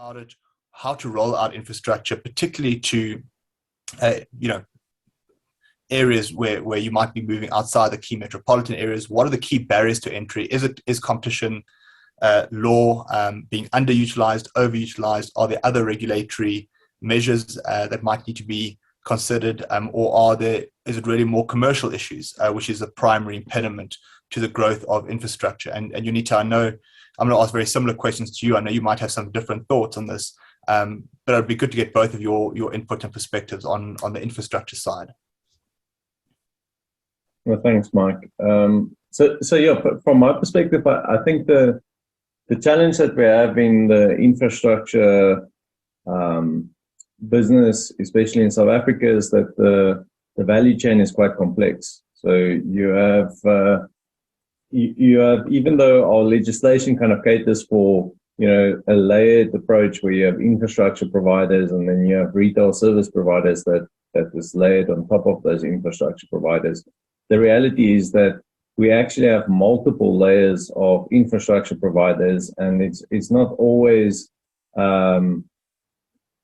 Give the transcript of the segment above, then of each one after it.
about it, how to roll out infrastructure, particularly to areas where you might be moving outside the key metropolitan areas. What are the key barriers to entry? Is competition law being underutilized, overutilized? Are there other regulatory measures that might need to be considered, or is it really more commercial issues, which is the primary impediment to the growth of infrastructure? And Unita, I know I'm going to ask very similar questions to you. I know you might have some different thoughts on this, but it'd be good to get both of your input and perspectives on the infrastructure side. Well, thanks, Mike. So yeah, from my perspective, I think the challenge that we have in the infrastructure business, especially in South Africa, is that the value chain is quite complex. So you have even though our legislation kind of caters for a layered approach where you have infrastructure providers and then you have retail service providers that is layered on top of those infrastructure providers. The reality is that we actually have multiple layers of infrastructure providers, and it's not always a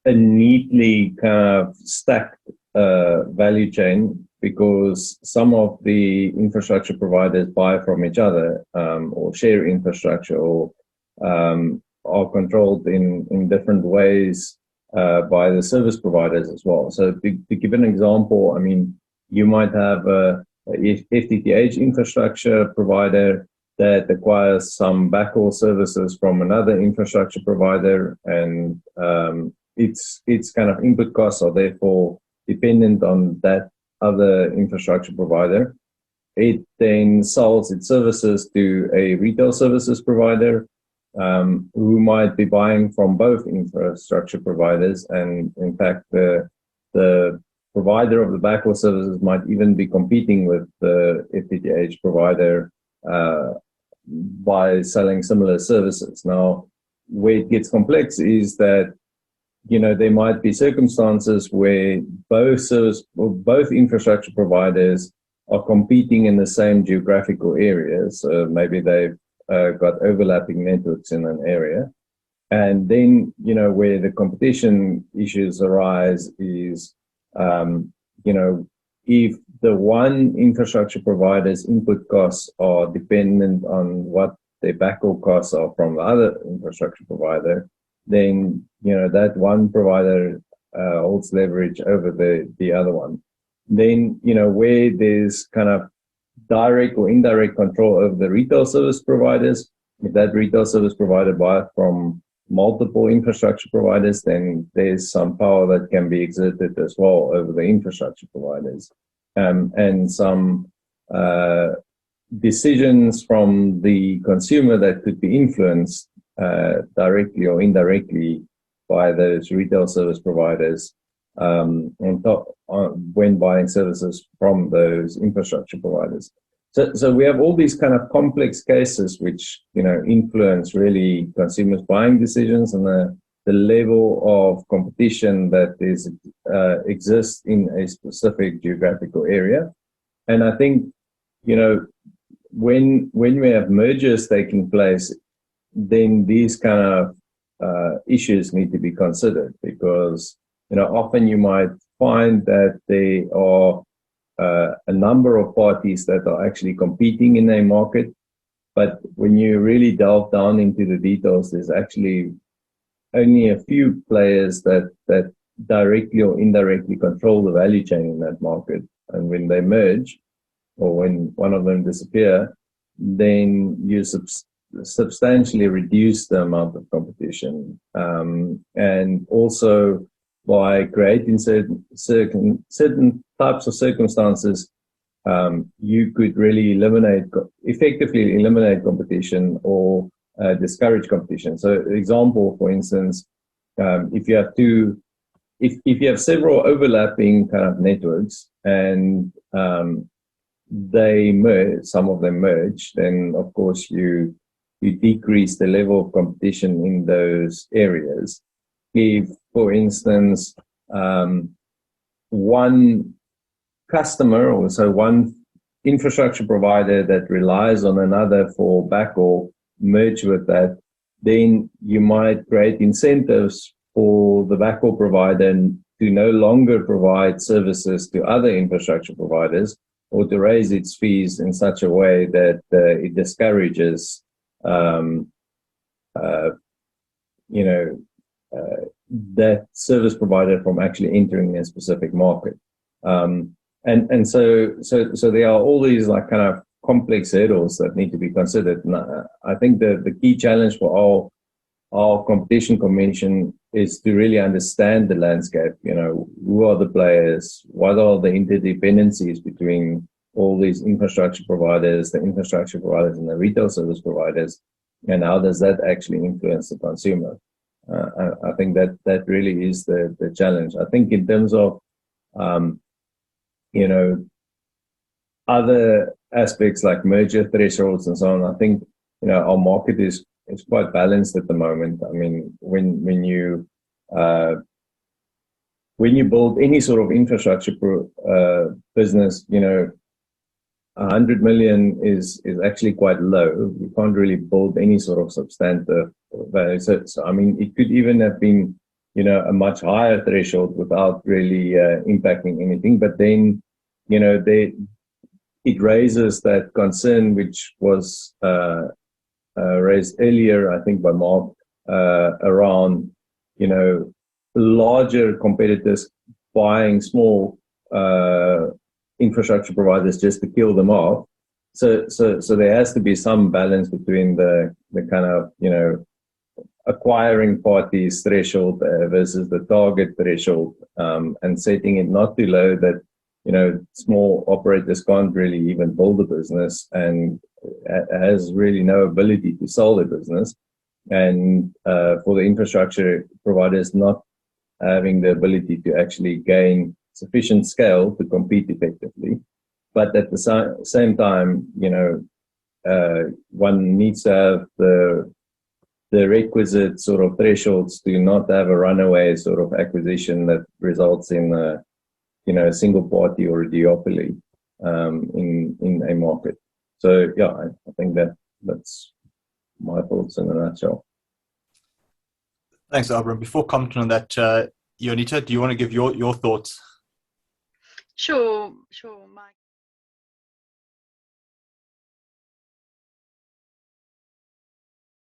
neatly kind of stacked value chain, because some of the infrastructure providers buy from each other or share infrastructure, or are controlled in different ways by the service providers as well. So to give an example, I mean, you might have a FTTH infrastructure provider that acquires some backhaul services from another infrastructure provider, and its kind of input costs are therefore dependent on that other infrastructure provider. It then sells its services to a retail services provider who might be buying from both infrastructure providers, and in fact the provider of the backhaul services might even be competing with the FTTH provider by selling similar services. Now, where it gets complex is that there might be circumstances where both infrastructure providers are competing in the same geographical areas. So maybe they've got overlapping networks in an area, and then where the competition issues arise is if the one infrastructure provider's input costs are dependent on what their backhaul costs are from the other infrastructure provider, then that one provider holds leverage over the other one. Then where there's kind of direct or indirect control over the retail service providers, if that retail service provider buys from multiple infrastructure providers, then there's some power that can be exerted as well over the infrastructure providers, and some decisions from the consumer that could be influenced directly or indirectly by those retail service providers when buying services from those infrastructure providers. So we have all these kind of complex cases which influence really consumers' buying decisions and the level of competition that exists in a specific geographical area. And I think when we have mergers taking place, then these kind of issues need to be considered, because often you might find that there are a number of parties that are actually competing in a market, but when you really delve down into the details, there's actually only a few players that directly or indirectly control the value chain in that market. And when they merge, or when one of them disappear, then you substantially reduce the amount of competition, and also by creating certain types of circumstances, you could really effectively eliminate competition or discourage competition. So, example, for instance, if you have several overlapping kind of networks and they merge, some of them merge, then of course you decrease the level of competition in those areas. If, for instance, one customer, or so one infrastructure provider that relies on another for backhaul merge with that, then you might create incentives for the backhaul provider to no longer provide services to other infrastructure providers, or to raise its fees in such a way that it discourages, you know, that service provider from actually entering a specific market. And so there are all these like kind of complex hurdles that need to be considered. And I think the key challenge for our competition commission is to really understand the landscape. You know, who are the players? What are the interdependencies between all these infrastructure providers, the infrastructure providers and the retail service providers, and how does that actually influence the consumer? I think that really is the challenge. I think in terms of, you know, other aspects like merger thresholds and so on, I think, you know, our market is quite balanced at the moment. I mean, when you build any sort of infrastructure business, you know, 100 million is actually quite low. You can't really build any sort of substantive value. So I mean, it could even have been, you know, a much higher threshold without really impacting anything. But then, you know, it raises that concern which was raised earlier, I think, by Mark, around, you know, larger competitors buying small infrastructure providers just to kill them off. So there has to be some balance between the kind of, you know, acquiring parties threshold versus the target threshold, and setting it not too low that, you know, small operators can't really even build a business and has really no ability to sell their business, and for the infrastructure providers not having the ability to actually gain sufficient scale to compete effectively. But at the same time, you know, one needs to have the requisite sort of thresholds to not have a runaway sort of acquisition that results in a, you know, a single party or a duopoly in a market. So yeah, I think that's my thoughts in a nutshell. Thanks, Abram. Before commenting on that, Jonita, do you want to give your thoughts? Sure, Mike.